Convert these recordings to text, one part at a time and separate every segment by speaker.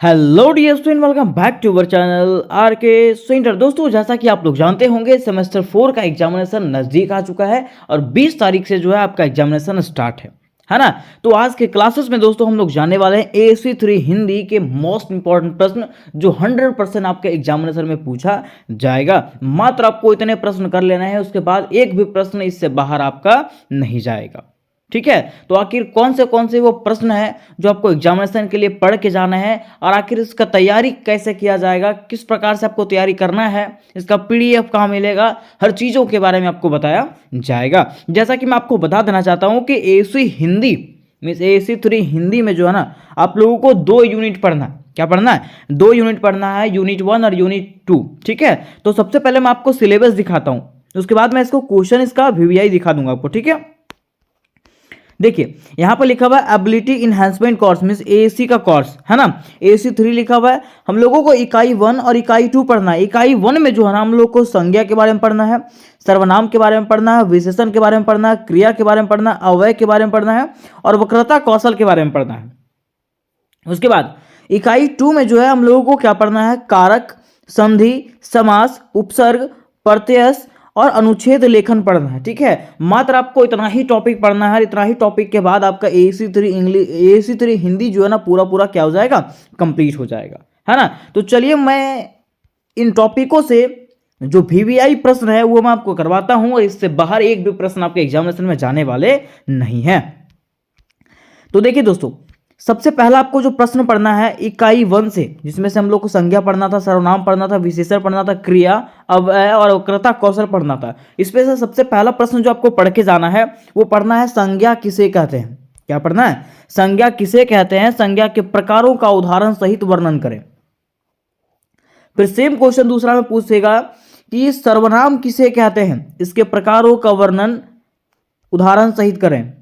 Speaker 1: Hello dear student, welcome back to our channel R K centre. दोस्तों, जैसा कि आप लोग जानते होंगे सेमेस्टर 4 का एग्जामिनेशन नज़दीक आ चुका है और 20 तारीख से जो है आपका एग्जामिनेशन स्टार्ट है ना। तो आज के क्लासेस में दोस्तों हम लोग जानने वाले हैं AAC3 हिंदी के मोस्ट इंपॉर्टेंट प्रश्न जो 100% आपके एग्जामिनेशन में पूछा जाएगा। मात्र आपको इतने प्रश्न कर लेना है, उसके बाद एक भी प्रश्न इससे बाहर आपका नहीं जाएगा। ठीक है, तो आखिर कौन से वो प्रश्न है जो आपको एग्जामिनेशन के लिए पढ़ के जाना है और आखिर इसका तैयारी कैसे किया जाएगा, किस प्रकार से आपको तैयारी करना है, इसका PDF कहाँ मिलेगा, हर चीज़ों के बारे में आपको बताया जाएगा। जैसा कि मैं आपको बता देना चाहता हूँ कि AAC Hindi means AAC3 Hindi में जो है ना आप लोगों को 2 यूनिट पढ़ना है। क्या पढ़ना है? 2 यूनिट पढ़ना है, यूनिट 1 और यूनिट 2। ठीक है, तो सबसे पहले मैं आपको सिलेबस दिखाता हूँ, उसके बाद मैं इसको क्वेश्चन इसका VVI दिखा दूंगा आपको। ठीक है, देखिए यहाँ पर लिखा हुआ है ability enhancement course means AAC का कोर्स है ना। AAC3 लिखा हुआ है। हम लोगों को इकाई 1 और इकाई 2 पढ़ना है। इकाई 1 में जो है ना हम लोग को संज्ञा के बारे में पढ़ना है, सर्वनाम के बारे में पढ़ना है, विशेषण के बारे में पढ़ना है, क्रिया के बारे में पढ़ना है, अव्यय के बारे में पढ़ना है और वक्रता कौशल के बारे में पढ़ना है। उसके बाद इकाई 2 में जो है हम लोगों को क्या पढ़ना है, कारक, संधि, समास, उपसर्ग, प्रत्यय और अनुच्छेद लेखन पढ़ना है। ठीक है, मात्र आपको इतना ही टॉपिक पढ़ना है। इतना ही टॉपिक के बाद आपका AAC3 हिंदी जो है ना पूरा क्या हो जाएगा, कंप्लीट हो जाएगा, है ना। तो चलिए मैं इन टॉपिकों से जो VVI प्रश्न है वो मैं आपको करवाता हूं और इससे बाहर एक भी प्रश्न आपके एग्जामिनेशन में जाने वाले नहीं है। तो देखिए दोस्तों, सबसे पहला आपको जो प्रश्न पढ़ना है इकाई 1 से, जिसमें से हम लोग को संज्ञा पढ़ना था, सर्वनाम पढ़ना था, विशेषण पढ़ना था, क्रिया, अव्यय और वक्रता कौशल पढ़ना था। इसमें से सबसे पहला प्रश्न जो आपको पढ़ के जाना है वो पढ़ना है संज्ञा किसे कहते हैं। क्या पढ़ना है? संज्ञा किसे कहते हैं, संज्ञा के प्रकारों का उदाहरण सहित वर्णन करें। फिर सेम क्वेश्चन दूसरा में पूछेगा कि सर्वनाम किसे कहते हैं, इसके प्रकारों का वर्णन उदाहरण सहित करें।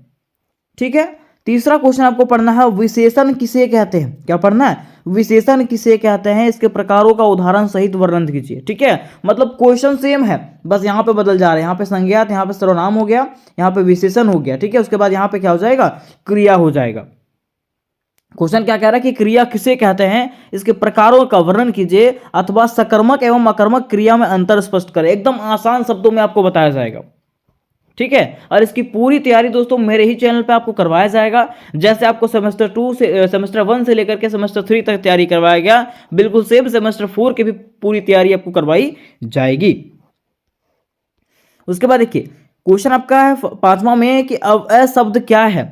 Speaker 1: ठीक है, तीसरा क्वेश्चन आपको पढ़ना है विशेषण किसे कहते हैं। क्या पढ़ना है? विशेषण किसे कहते हैं, इसके प्रकारों का उदाहरण सहित वर्णन कीजिए। ठीक है, मतलब क्वेश्चन सेम है, बस यहाँ पे बदल जा रहे हैं। यहाँ पे संज्ञा, यहाँ पे सर्वनाम हो गया, यहाँ पे विशेषण हो गया। ठीक है, उसके बाद यहाँ पे क्या हो जाएगा, क्रिया हो जाएगा। क्वेश्चन क्या कह रहा है कि क्रिया किसे कहते हैं, इसके प्रकारों का वर्णन कीजिए अथवा सकर्मक एवं अकर्मक क्रिया में अंतर स्पष्ट करें। एकदम आसान शब्दों में आपको बताया जाएगा। ठीक है, और इसकी पूरी तैयारी दोस्तों मेरे ही चैनल पे आपको करवाया जाएगा। जैसे आपको सेमेस्टर 1 से लेकर के सेमेस्टर 3 तक तैयारी करवाया गया, बिल्कुल सेम सेमेस्टर 4 की भी पूरी तैयारी आपको करवाई जाएगी। उसके बाद देखिए क्वेश्चन आपका है 5वां में कि अव्यय शब्द क्या है,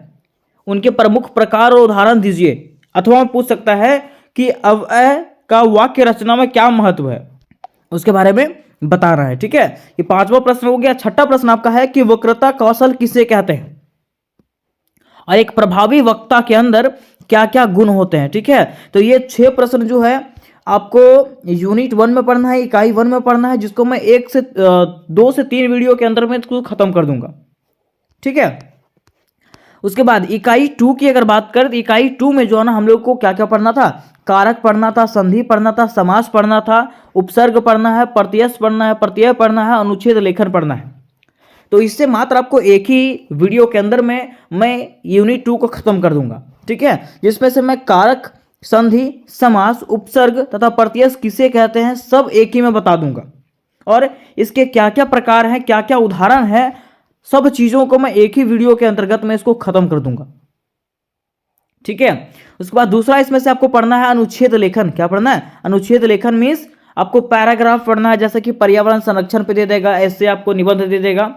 Speaker 1: उनके प्रमुख प्रकार और उदाहरण दीजिए। अथवा पूछ सकता है कि अव्यय का वाक्य रचना में क्या महत्व है, उसके बारे में बताना है। ठीक है, ये 5वां प्रश्न हो गया। 6ठा प्रश्न आपका है कि वक्रता कौशल किसे कहते हैं और एक प्रभावी वक्ता के अंदर क्या क्या गुण होते हैं। ठीक है, तो ये 6 प्रश्न जो है आपको यूनिट 1 में पढ़ना है, इकाई 1 में पढ़ना है, जिसको मैं 2 से 3 वीडियो के अंदर में इसको खत्म कर दूंगा। ठीक है, उसके बाद इकाई 2 की अगर बात करें तो इकाई 2 में जो है ना हम लोग को क्या क्या पढ़ना था, कारक पढ़ना था, संधि पढ़ना था, समास पढ़ना था, उपसर्ग पढ़ना है, प्रत्यय पढ़ना है, प्रत्यय पढ़ना है, अनुच्छेद लेखन पढ़ना है। तो इससे मात्र आपको एक ही वीडियो के अंदर में मैं यूनिट 2 को खत्म कर दूंगा। ठीक है, जिसमें से मैं कारक, संधि, समास, उपसर्ग तथा प्रत्यय किसे कहते हैं सब एक ही में बता दूंगा और इसके क्या क्या प्रकार हैं, क्या क्या उदाहरण है, सब चीजों को मैं एक ही वीडियो के अंतर्गत में इसको खत्म कर दूंगा। ठीक है, उसके बाद दूसरा इसमें से आपको पढ़ना है अनुच्छेद लेखन। क्या पढ़ना है? अनुच्छेद लेखन मीन्स आपको पैराग्राफ पढ़ना है, जैसे कि पर्यावरण संरक्षण पे दे देगा, ऐसे आपको निबंध दे देगा,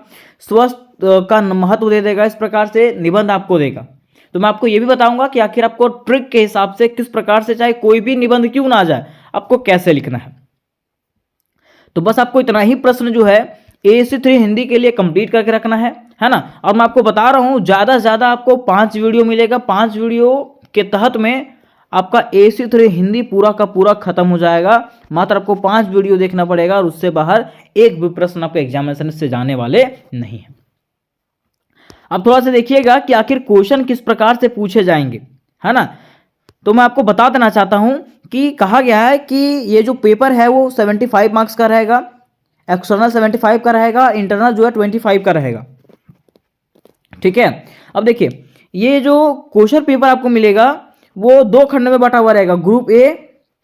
Speaker 1: स्वास्थ्य का महत्व दे देगा, इस प्रकार से निबंध आपको देगा। तो मैं आपको यह भी बताऊंगा कि आखिर आपको ट्रिक के हिसाब से किस प्रकार से, चाहे कोई भी निबंध क्यों ना आ जाए, आपको कैसे लिखना है। तो बस आपको इतना ही प्रश्न जो है AAC3 हिंदी के लिए कंप्लीट करके रखना है ना। और मैं आपको बता रहा हूं ज्यादा से ज्यादा आपको 5 वीडियो मिलेगा। 5 वीडियो के तहत में आपका AAC3 हिंदी पूरा का पूरा खत्म हो जाएगा। मात्र आपको 5 वीडियो देखना पड़ेगा और उससे बाहर एक भी प्रश्न आपके एग्जामिनेशन से जाने वाले नहीं है। अब थोड़ा सा देखिएगा कि आखिर क्वेश्चन किस प्रकार से पूछे जाएंगे, है ना। तो मैं आपको बता देना चाहता हूं कि कहा गया है कि ये जो पेपर है वो 75 मार्क्स का रहेगा, एक्सटर्नल 75 का रहेगा, इंटरनल जो है 25 का रहेगा। ठीक है, अब देखिए ये जो क्वेश्चन पेपर आपको मिलेगा वो दो खंड में बटा हुआ रहेगा, ग्रुप ए,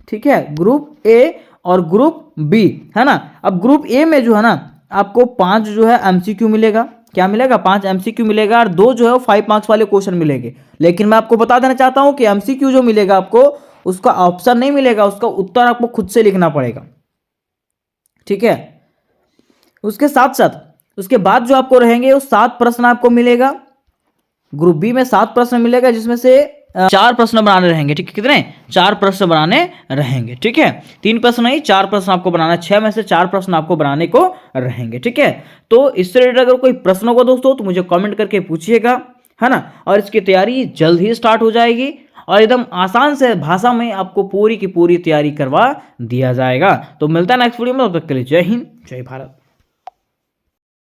Speaker 1: ठीक है, ग्रुप ए और ग्रुप बी, है ना। अब ग्रुप ए में जो है ना आपको 5 जो है एमसीक्यू मिलेगा, क्या मिलेगा, 5 एमसीक्यू मिलेगा, और 2 जो है वो 5 मार्क्स वाले क्वेश्चन मिलेंगे। लेकिन मैं आपको बता देना चाहता हूं कि एमसीक्यू जो मिलेगा आपको, उसका ऑप्शन नहीं मिलेगा, उसका उत्तर आपको खुद से लिखना पड़ेगा, ठीक है। उसके साथ साथ उसके बाद जो आपको रहेंगे वो 7 प्रश्न आपको मिलेगा, ग्रुप बी में 7 प्रश्न मिलेगा, जिसमें से 4 प्रश्न बनाने रहेंगे, ठीक है, कितने, 4 प्रश्न बनाने रहेंगे, ठीक है, 3 प्रश्न नहीं 4 प्रश्न आपको बनाना, 6 में से 4 प्रश्न आपको बनाने को रहेंगे, ठीक है। तो इससे रिलेटेड अगर कोई प्रश्न होगा दोस्तों तो मुझे कमेंट करके पूछिएगा, है ना। और इसकी तैयारी जल्द ही स्टार्ट हो जाएगी और एकदम आसान से भाषा में आपको पूरी की पूरी तैयारी करवा दिया जाएगा। तो मिलता है नेक्स्ट वीडियो में, तब तक के लिए जय हिंद, जय भारत।